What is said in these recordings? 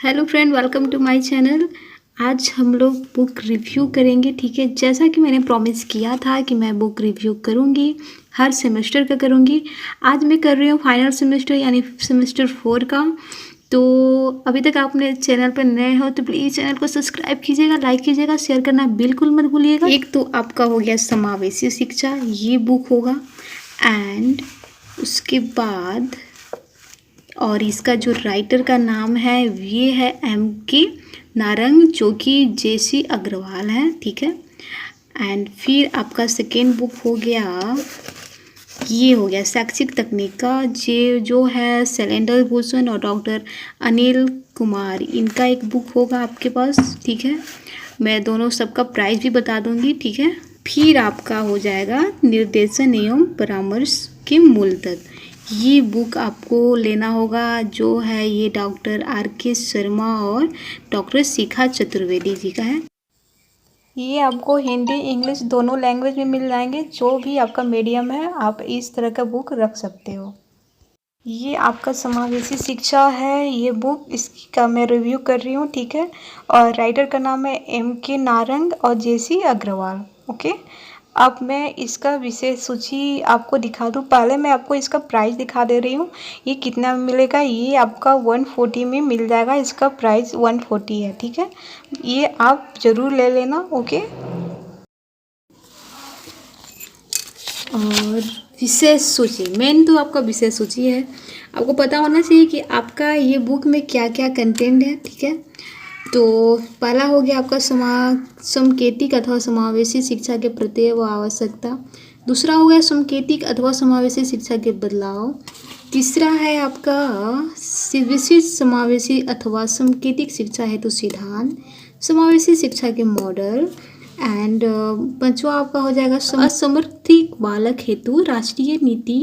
Hello friend, welcome to my channel. आज हम लोग बुक रिव्यू करेंगे। ठीक है, जैसा कि मैंने प्रॉमिस किया था कि मैं बुक रिव्यू करूंगी, हर सेमेस्टर का करूंगी। आज मैं कर रही हूँ फाइनल सेमेस्टर यानी सेमेस्टर 4 का। तो अभी तक आपने चैनल पर नए हो तो प्लीज़ चैनल को सब्सक्राइब कीजिएगा, लाइक कीजिएगा, शेयर करना बिल्कुल मत भूलिएगा। एक तो आपका हो गया समावेशी शिक्षा, ये बुक होगा। एंड उसके बाद और इसका जो राइटर का नाम है ये है M.K. नारंग, जो कि J.C. अग्रवाल है। ठीक है। एंड फिर आपका सेकेंड बुक हो गया, ये हो गया शैक्षिक तकनीक का, जो है शैलेंद्र भूषण और डॉक्टर अनिल कुमार, इनका एक बुक होगा आपके पास। ठीक है, मैं दोनों सबका प्राइस भी बता दूंगी। ठीक है। फिर आपका हो जाएगा निर्देशन एवं परामर्श के मूल तत्व, ये बुक आपको लेना होगा। जो है ये डॉक्टर R.K. शर्मा और डॉक्टर शिखा चतुर्वेदी जी का है। ये आपको हिंदी इंग्लिश दोनों लैंग्वेज में मिल जाएंगे। जो भी आपका मीडियम है आप इस तरह का बुक रख सकते हो। ये आपका समावेशी शिक्षा है, ये बुक इसकी का मैं रिव्यू कर रही हूँ। ठीक है। और राइटर का नाम है M.K. नारंग और J.C. अग्रवाल। ओके। अब मैं इसका विषय सूची आपको दिखा दूँ। पहले मैं आपको इसका प्राइस दिखा दे रही हूँ, ये कितना में मिलेगा। ये आपका 140 में मिल जाएगा, इसका प्राइस 140 है। ठीक है, ये आप ज़रूर ले लेना। ओके। और विशेष सूची, मेन तो आपका विशेष सूची है। आपको पता होना चाहिए कि आपका ये बुक में क्या क्या कंटेंट है। ठीक है। तो पहला हो गया आपका समकेतिक अथवा समावेशी शिक्षा के प्रत्यय व आवश्यकता। दूसरा हो गया समकेतिक अथवा समावेशी शिक्षा के बदलाव। तीसरा है आपका विशिष्ट समावेशी अथवा समकेतिक शिक्षा हेतु सिद्धांत, समावेशी शिक्षा के मॉडल। एंड पांचवा आपका हो जाएगा असमर्थित बालक हेतु राष्ट्रीय नीति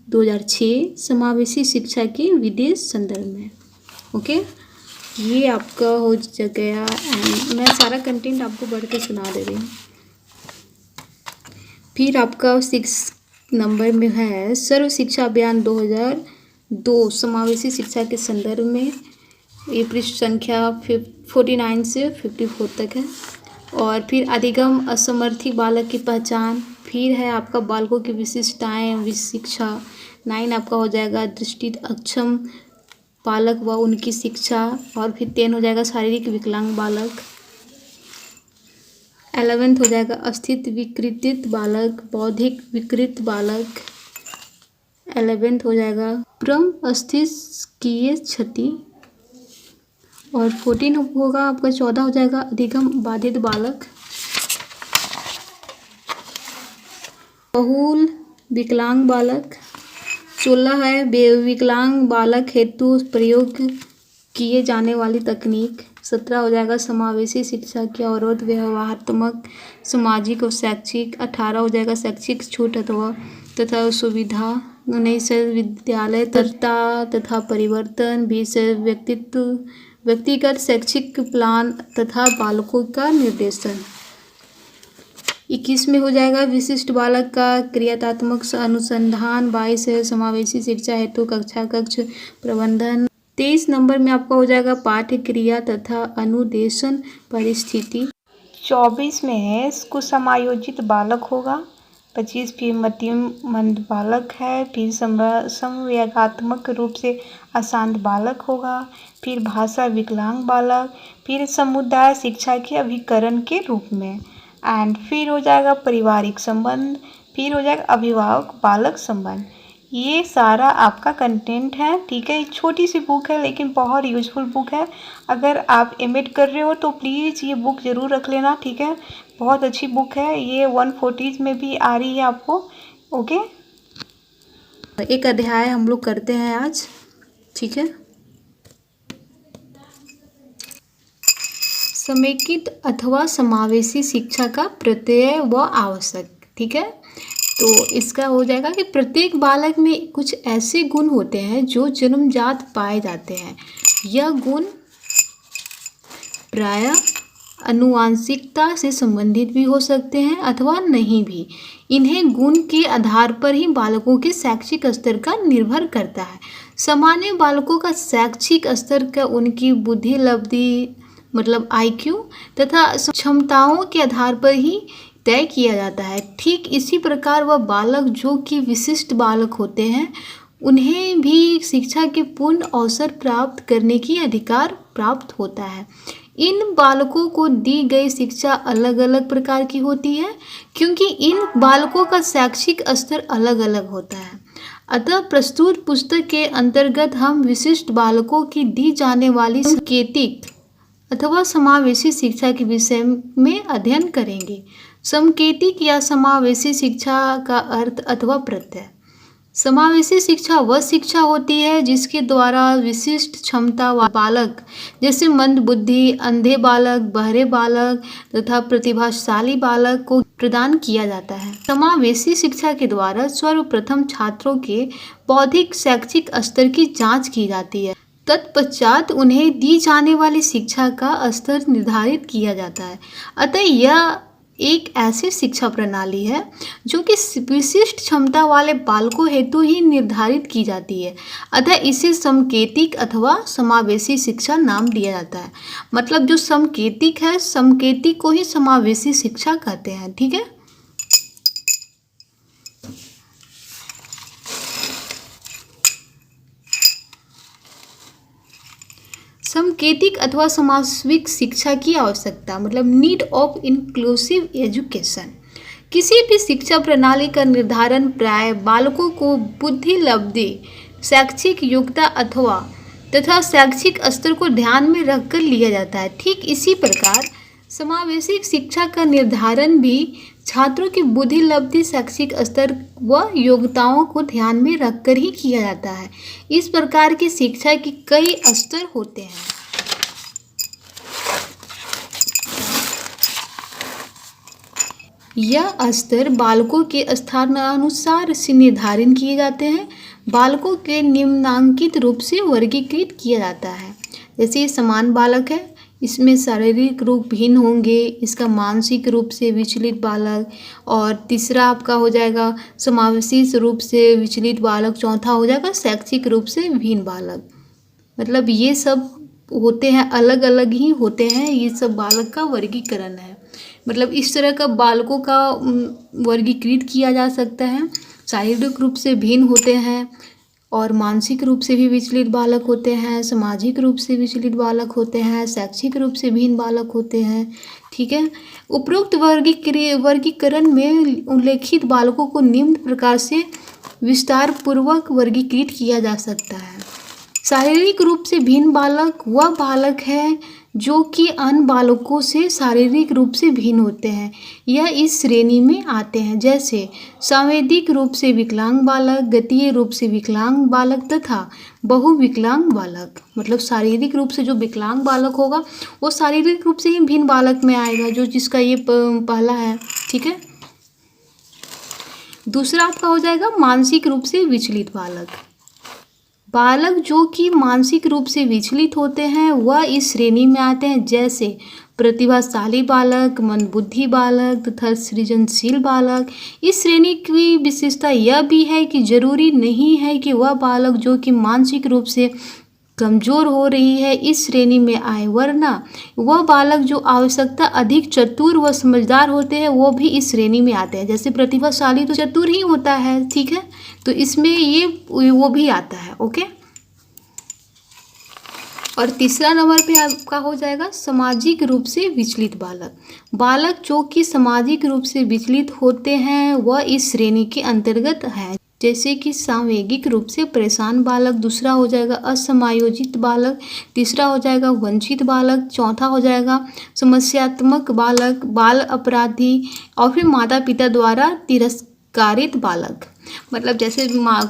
2006, समावेशी शिक्षा के विदेश संदर्भ में। ओके, ये आपका हो गया। एंड मैं सारा कंटेंट आपको बढ़ के सुना दे रही हूँ। फिर आपका 6 नंबर में है सर्व शिक्षा अभियान 2002, समावेशी शिक्षा के संदर्भ में। ये पृष्ठ संख्या 49 से 54 तक है। और फिर अधिगम असमर्थित बालक की पहचान। फिर है आपका बालकों की विशिष्टताएं शिक्षा। 9 आपका हो जाएगा दृष्टि अक्षम बालक व उनकी शिक्षा। और फिर 10 हो जाएगा शारीरिक विकलांग बालक। 11 हो जाएगा अस्थित विकृत बालक, बौद्धिक विकृत बालक। 11 हो जाएगा क्रम अस्थिकीय क्षति। और 14 होगा आपका 14 हो जाएगा अधिगम बाधित बालक, बहुल विकलांग बालक। 16 है विकलांग बालक हेतु प्रयोग किए जाने वाली तकनीक। 17 हो जाएगा समावेशी शिक्षा के अवरोध व्यवहारात्मक सामाजिक और शैक्षिक। 18 हो जाएगा शैक्षिक छूट अथवा तथा सुविधा। 19 विद्यालय तथा परिवर्तन। 20 व्यक्तिगत शैक्षिक प्लान तथा बालकों का निर्देशन। 21 में हो जाएगा विशिष्ट बालक का क्रियात्मक अनुसंधान। 22 है समावेशी शिक्षा हेतु कक्षा कक्ष प्रबंधन। 23 नंबर में आपका हो जाएगा पाठ्य क्रिया तथा अनुदेशन परिस्थिति। 24 में है कुसमायोजित बालक होगा। 25 फिर मध्यम मंद बालक है। फिर संवेगात्मक रूप से अशांत बालक होगा। फिर भाषा विकलांग बालक। फिर समुदाय शिक्षा के अभिकरण के रूप में। एंड फिर हो जाएगा पारिवारिक संबंध। फिर हो जाएगा अभिभावक बालक संबंध। ये सारा आपका कंटेंट है। ठीक है, छोटी सी बुक है लेकिन बहुत यूजफुल बुक है। अगर आप एमएड कर रहे हो तो प्लीज़ ये बुक ज़रूर रख लेना। ठीक है, बहुत अच्छी बुक है। ये 140 में भी आ रही है आपको। ओके, एक अध्याय हम लोग करते हैं आज। ठीक है, समेकित अथवा समावेशी शिक्षा का प्रत्यय व आवश्यक। ठीक है, तो इसका हो जाएगा कि प्रत्येक बालक में कुछ ऐसे गुण होते हैं जो जन्मजात पाए जाते हैं। यह गुण प्रायः आनुवांशिकता से संबंधित भी हो सकते हैं अथवा नहीं भी। इन्हें गुण के आधार पर ही बालकों के शैक्षिक स्तर का निर्भर करता है। सामान्य बालकों का शैक्षिक स्तर का उनकी बुद्धि लब्धि मतलब IQ तथा क्षमताओं के आधार पर ही तय किया जाता है। ठीक इसी प्रकार वह बालक जो कि विशिष्ट बालक होते हैं उन्हें भी शिक्षा के पूर्ण अवसर प्राप्त करने की अधिकार प्राप्त होता है। इन बालकों को दी गई शिक्षा अलग अलग प्रकार की होती है क्योंकि इन बालकों का शैक्षिक स्तर अलग अलग होता है। अतः प्रस्तुत पुस्तक के अंतर्गत हम विशिष्ट बालकों की दी जाने वाली सांकेतिक अथवा समावेशी शिक्षा के विषय में अध्ययन करेंगे। सांकेतिक या समावेशी शिक्षा का अर्थ अथवा प्रत्यय। समावेशी शिक्षा वह शिक्षा होती है जिसके द्वारा विशिष्ट क्षमता बालक जैसे मंद बुद्धि, अंधे बालक, बहरे बालक तथा प्रतिभाशाली बालक को प्रदान किया जाता है। समावेशी शिक्षा के द्वारा सर्वप्रथम छात्रों के बौद्धिक शैक्षिक स्तर की जांच की जाती है। तत्पश्चात उन्हें दी जाने वाली शिक्षा का स्तर निर्धारित किया जाता है। अतः यह एक ऐसी शिक्षा प्रणाली है जो कि विशिष्ट क्षमता वाले बालकों हेतु ही निर्धारित की जाती है। अतः इसे सांकेतिक अथवा समावेशी शिक्षा नाम दिया जाता है। मतलब जो सांकेतिक है, सांकेतिक को ही समावेशी शिक्षा कहते हैं। ठीक है। सांकेतिक अथवा समावेशिक शिक्षा की आवश्यकता मतलब नीड ऑफ इंक्लूसिव एजुकेशन। किसी भी शिक्षा प्रणाली का निर्धारण प्राय बालकों को बुद्धि लब्धि, शैक्षिक योग्यता अथवा तथा शैक्षिक स्तर को ध्यान में रखकर लिया जाता है। ठीक इसी प्रकार समावेशी शिक्षा का निर्धारण भी छात्रों की बुद्धि लब्धि, शैक्षिक स्तर व योग्यताओं को ध्यान में रखकर ही किया जाता है। इस प्रकार की शिक्षा के कई स्तर होते हैं। यह स्तर बालकों के स्थानानुसार से निर्धारित किए जाते हैं। बालकों के निम्नांकित रूप से वर्गीकृत किया जाता है। जैसे ये समान बालक है, इसमें शारीरिक रूप भिन्न होंगे, इसका मानसिक रूप से विचलित बालक, और तीसरा आपका हो जाएगा समावेशी रूप से विचलित बालक, चौथा हो जाएगा शैक्षिक रूप से भिन्न बालक। मतलब ये सब होते हैं, अलग अलग ही होते हैं। ये सब बालक का वर्गीकरण है। मतलब इस तरह का बालकों का वर्गीकृत किया जा सकता है। शारीरिक रूप से भिन्न होते हैं और मानसिक रूप से भी विचलित बालक होते हैं, सामाजिक रूप से विचलित बालक होते हैं, शैक्षिक रूप से भिन्न बालक होते हैं। ठीक है। उपरोक्त वर्गीकरण में उल्लेखित बालकों को निम्न प्रकार से विस्तार पूर्वक वर्गीकृत किया जा सकता है। शारीरिक रूप से भिन्न बालक वह बालक है जो कि अन्य बालकों से शारीरिक रूप से भिन्न होते हैं। यह इस श्रेणी में आते हैं जैसे सांवेदिक रूप से विकलांग बालक, गतीय रूप से विकलांग बालक तथा बहुविकलांग बालक। मतलब शारीरिक रूप से जो विकलांग बालक होगा वो शारीरिक रूप से ही भिन्न बालक में आएगा, जो जिसका ये पहला है। ठीक है। दूसरा आपका हो जाएगा मानसिक रूप से विचलित बालक। बालक जो कि मानसिक रूप से विचलित होते हैं वह इस श्रेणी में आते हैं जैसे प्रतिभाशाली बालक, मंदबुद्धि बालक तथा सृजनशील बालक। इस श्रेणी की विशेषता यह भी है कि जरूरी नहीं है कि वह बालक जो कि मानसिक रूप से कमजोर हो रही है इस श्रेणी में आए, वरना वह बालक जो आवश्यकता अधिक चतुर व समझदार होते हैं वो भी इस श्रेणी में आते हैं। जैसे प्रतिभाशाली तो चतुर ही होता है। ठीक है। तो इसमें ये वो भी आता है। ओके। और तीसरा नंबर पे आपका हो जाएगा सामाजिक रूप से विचलित बालक। बालक जो कि सामाजिक रूप से विचलित होते हैं वह इस श्रेणी के अंतर्गत है। जैसे कि सांवेगिक रूप से परेशान बालक, दूसरा हो जाएगा असमायोजित बालक, तीसरा हो जाएगा वंचित बालक, चौथा हो जाएगा समस्यात्मक बालक, बाल अपराधी, और फिर माता पिता द्वारा तिरस्कारित बालक। मतलब जैसे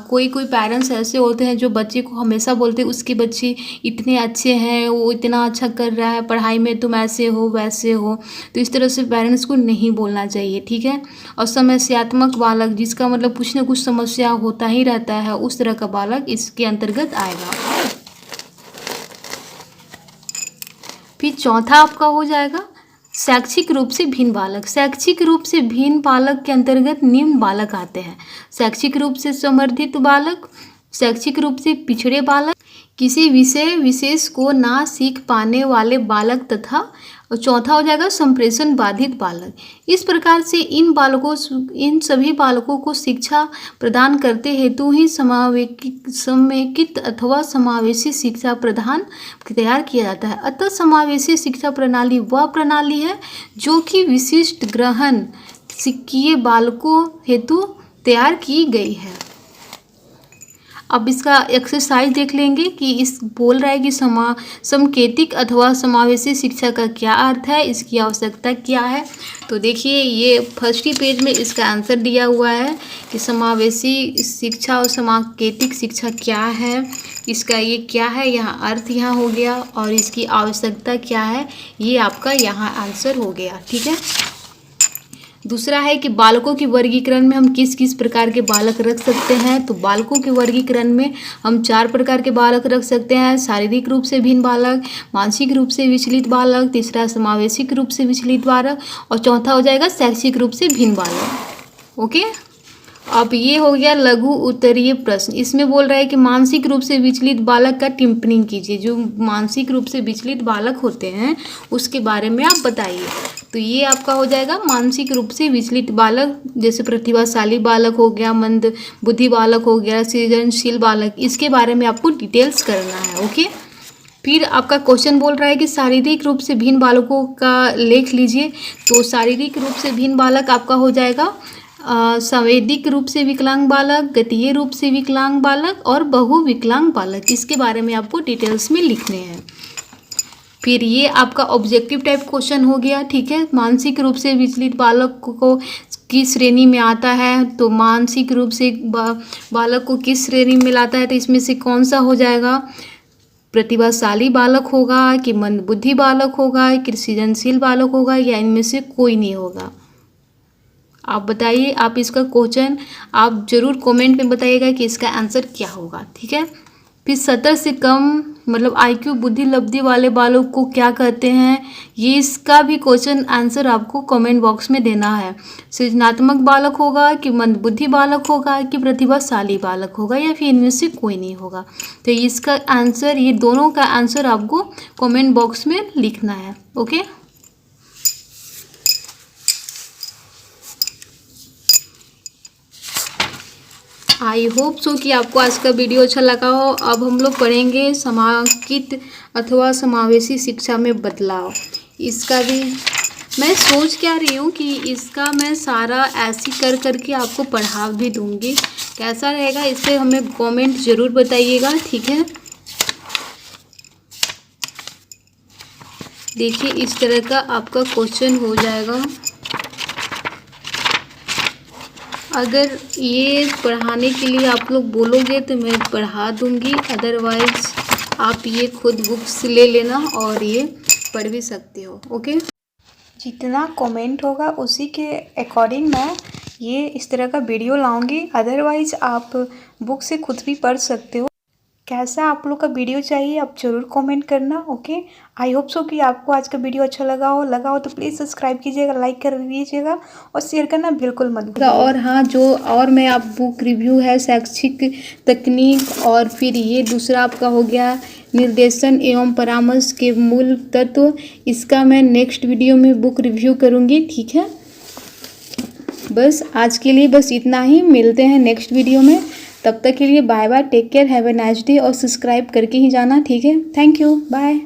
कोई पेरेंट्स ऐसे होते हैं जो बच्चे को हमेशा बोलते हैं उसके बच्चे इतने अच्छे हैं, वो इतना अच्छा कर रहा है पढ़ाई में, तुम ऐसे हो वैसे हो। तो इस तरह से पेरेंट्स को नहीं बोलना चाहिए। ठीक है। और समस्यात्मक बालक जिसका मतलब कुछ ना कुछ समस्या होता ही रहता है, उस तरह का बालक इसके अंतर्गत आएगा। फिर चौथा आपका हो जाएगा शैक्षिक रूप से भिन्न बालक। शैक्षिक रूप से भिन्न बालक के अंतर्गत निम्न बालक आते हैं। शैक्षिक रूप से समर्थित बालक, शैक्षिक रूप से पिछड़े बालक, किसी विषय विशेष को ना सीख पाने वाले बालक तथा चौथा हो जाएगा संप्रेषण बाधित बालक। इस प्रकार से इन सभी बालकों को शिक्षा प्रदान करते हेतु ही समेकित अथवा समावेशी शिक्षा प्रदान तैयार किया जाता है। अतः समावेशी शिक्षा प्रणाली वह प्रणाली है जो कि विशिष्ट ग्रहण किए बालकों हेतु तैयार की गई है। अब इसका एक्सरसाइज देख लेंगे कि इस बोल रहा है कि समकेतिक अथवा समावेशी शिक्षा का क्या अर्थ है, इसकी आवश्यकता क्या है। तो देखिए ये फर्स्ट ही पेज में इसका आंसर दिया हुआ है कि समावेशी शिक्षा और समकेतिक शिक्षा क्या है, इसका ये क्या है, यहाँ अर्थ यहाँ हो गया और इसकी आवश्यकता क्या है, ये आपका यहाँ आंसर हो गया। ठीक है। दूसरा है कि बालकों के वर्गीकरण में हम किस किस प्रकार के बालक रख सकते हैं। तो बालकों के वर्गीकरण में हम 4 प्रकार के बालक रख सकते हैं। शारीरिक रूप से भिन्न बालक, मानसिक रूप से विचलित बालक, तीसरा समावेशिक रूप से विचलित बालक और चौथा हो जाएगा शैक्षिक रूप से भिन्न बालक। ओके। अब ये हो गया लघु उत्तरीय प्रश्न। इसमें बोल रहा है कि मानसिक रूप से विचलित बालक का टिप्पणी कीजिए। जो मानसिक रूप से विचलित बालक होते हैं उसके बारे में आप बताइए। तो ये आपका हो जाएगा मानसिक रूप से विचलित बालक, जैसे प्रतिभाशाली बालक हो गया, मंद बुद्धि बालक हो गया, सृजनशील बालक, इसके बारे में आपको डिटेल्स करना है। ओके। फिर आपका क्वेश्चन बोल रहा है कि शारीरिक रूप से भिन्न बालकों का लेख लीजिए। तो शारीरिक रूप से भिन्न बालक आपका हो जाएगा संवेदिक रूप से विकलांग बालक, गतीय रूप से विकलांग बालक और बहुविकलांग बालक। इसके बारे में आपको डिटेल्स में लिखने हैं। फिर ये आपका ऑब्जेक्टिव टाइप क्वेश्चन हो गया। ठीक है। मानसिक रूप से विचलित बालक को किस श्रेणी में आता है। तो मानसिक रूप से बालक को किस श्रेणी में लाता है, तो इसमें से कौन सा हो जाएगा, प्रतिभाशाली बालक होगा कि मंदबुद्धि बालक होगा कि सृजनशील बालक होगा या इनमें से कोई नहीं होगा। आप बताइए। आप इसका क्वेश्चन आप ज़रूर कमेंट में बताइएगा कि इसका आंसर क्या होगा। ठीक है। फिर 70 से कम मतलब IQ बुद्धि लब्धि वाले बालों को क्या कहते हैं, ये इसका भी क्वेश्चन आंसर आपको कमेंट बॉक्स में देना है। सृजनात्मक बालक होगा कि मंदबुद्धि बालक होगा कि प्रतिभाशाली बालक होगा या फिर इनमें से कोई नहीं होगा। तो इसका आंसर, ये दोनों का आंसर आपको कमेंट बॉक्स में लिखना है। ओके। आई होप सो कि आपको आज का वीडियो अच्छा लगा हो। अब हम लोग पढ़ेंगे समाकित अथवा समावेशी शिक्षा में बदलाव। इसका भी मैं सोच क्या रही हूँ कि इसका मैं सारा ऐसे कर करके आपको पढ़ा भी दूँगी। कैसा रहेगा इसे हमें कमेंट ज़रूर बताइएगा। ठीक है। देखिए इस तरह का आपका क्वेश्चन हो जाएगा। अगर ये पढ़ाने के लिए आप लोग बोलोगे तो मैं पढ़ा दूँगी, अदरवाइज आप ये खुद बुक्स ले लेना और ये पढ़ भी सकते हो। ओके। जितना कमेंट होगा उसी के अकॉर्डिंग मैं ये इस तरह का वीडियो लाऊंगी, अदरवाइज आप बुक से खुद भी पढ़ सकते हो। कैसा आप लोग का वीडियो चाहिए आप ज़रूर कमेंट करना। ओके। आई होप सो कि आपको आज का वीडियो अच्छा लगा हो तो प्लीज़ सब्सक्राइब कीजिएगा, लाइक कर दीजिएगा और शेयर करना बिल्कुल मत भूलिएगा। और हाँ, जो और मैं आप बुक रिव्यू है शैक्षिक तकनीक और फिर ये दूसरा आपका हो गया निर्देशन एवं परामर्श के मूल तत्व, इसका मैं नेक्स्ट वीडियो में बुक रिव्यू करूँगी। ठीक है। बस आज के लिए बस इतना ही, मिलते हैं नेक्स्ट वीडियो में। तब तक के लिए bye bye, take care, have a nice day और सब्सक्राइब करके ही जाना। ठीक है। Thank you, bye.